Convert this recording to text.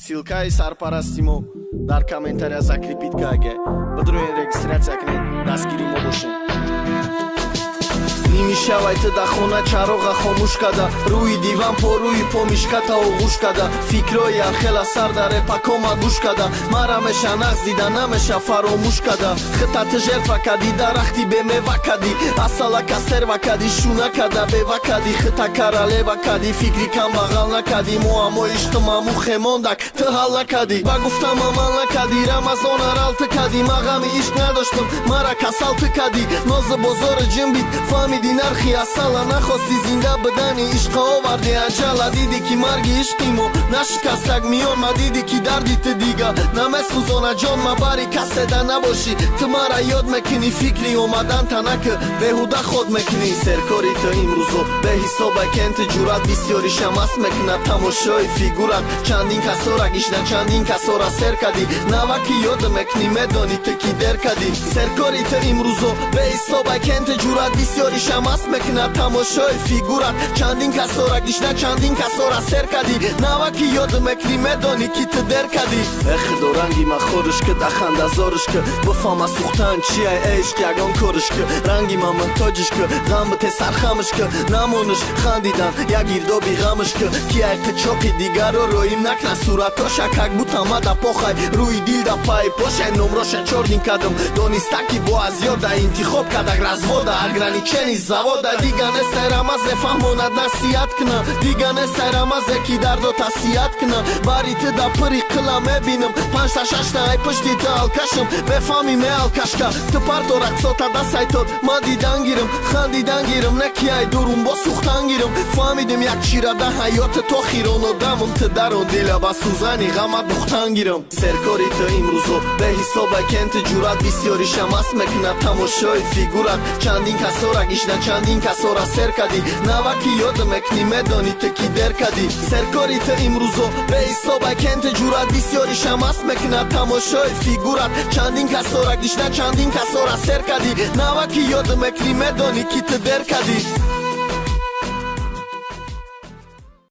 Սիլքայի սարպարաստիմո Դար կամենտարյա զակրիպիտ կայգ է Բդրու են ռեգիստրացիակն են Դասկիրի մոդոշ են Նիմիշավ այդ դա խոնա չարողա խոմուշկա դա Ռուի դիվան փորուի փոմիշկա թա ուղուշկա դա Ֆիկրոյի արխելա սարդա ռեպա կոմա գուշկա դա Մարամեշա նաղձ դիդանամեշա ֆարոմուշկա դա Խտա թժերվա կադի դարախտի բեմևա կադի Ասալակա սերվա կադի շունակա դա բևա կադի Խտա կարալևա կադի Ֆիկրի կան բաղալնա կադի Մոամո իշտմամու խեմոնդակ թհալնա կադի Բագուֆտա մամանլա կադի Ռամազոն արալ թկադի Մաղամի իշտ նադոշտմ Մարակասալ թկադի Նոզը բոզորը ջմբիտ Ֆամի Դինարխի ասալա նախոսի զինդա բդանի Իշխով արդի անջալա դիդիքի մարգի իշկիմո Նաշկաստակ միոն մա դիդիքի դարդի տդիգա Նամես ուզոնա ջոն մա բարի կասեդա նաբոշի Թմարա յոդ մեկնի ֆիկրի օմադան տանակը Բեհուդա խոդ մեկնի Սերքորիտը իմ ռուզո Բեհիսոբա կենթը ջուրատ վիսյորի շամաս մեկնա Թամոշոյ ֆիգուրատ Չանդին կասորա գիշնա չանդին կասորա սերկադի Նավակի յոդը մեկնի մեդոնի տկի դերկադի Սերքորիտը իմ ռուզո Բեհիսոբա կենթը ջուրատ վիսյորի Շամաս մեկնա թամոշոյ ֆիգուրատ Չանդին կասորա գիշնա չանդին կասորա սերկադի Նավակի յոդը մեկնի մեդոնի կիթը դերկադի Էխը դորանգի մախորշկը դախանդա զորշկը Բոֆամա սուխտան չի այ էշկյագոն կորշկը Ռանգի մամը թոջշկը Գամը թե սարխամշկը Նամոնշ խանդիդան յագիր դոբի ғամշկը Քի այ կչոքի դիգարորո իմ նակնա սուրատոշա Կակ բութամադա պոխայ ռուի դիլդա պայ Պոշայ նոմրոշա չորդին կադմ Դոնիստակի բոազյոդա ինտի խոպ կադակ ռազվոդա Արգրանի չենի Zavoda digane seramaze fahmonadna siyatkna Digane seramaze kidardota siyatkna Bariti da pıri kılame binim Panşta şaşta ay pıştiti alkaşım Ve fami me alkaşka Tıpart orak sota da saytot Madidan girim Handidan girim Ne ki ay durum bosuhtan girim Famidim yak çirada hayotı tohiron odamım Tıdaron dila basuzani gama duhtan girim Serkorita imruzo Behisoba kenti curat Visyori şamas mekna Tamoşoy figurat Çandin kasora gişna Չանդին կասորա սերկադի Նավակի յոդը մեկնի մեդոնի տկի դերկադի Սերկորիտը իմ ռուզո Բեիսոբա կենթը ջուրատ Վիսյորի շամաս մեկնա թամոշոյ ֆիգուրատ Չանդին կասորա գիշնա չանդին կասորա սերկադի Նավակի յոդը մեկնի մեդոնի կիթը դերկադի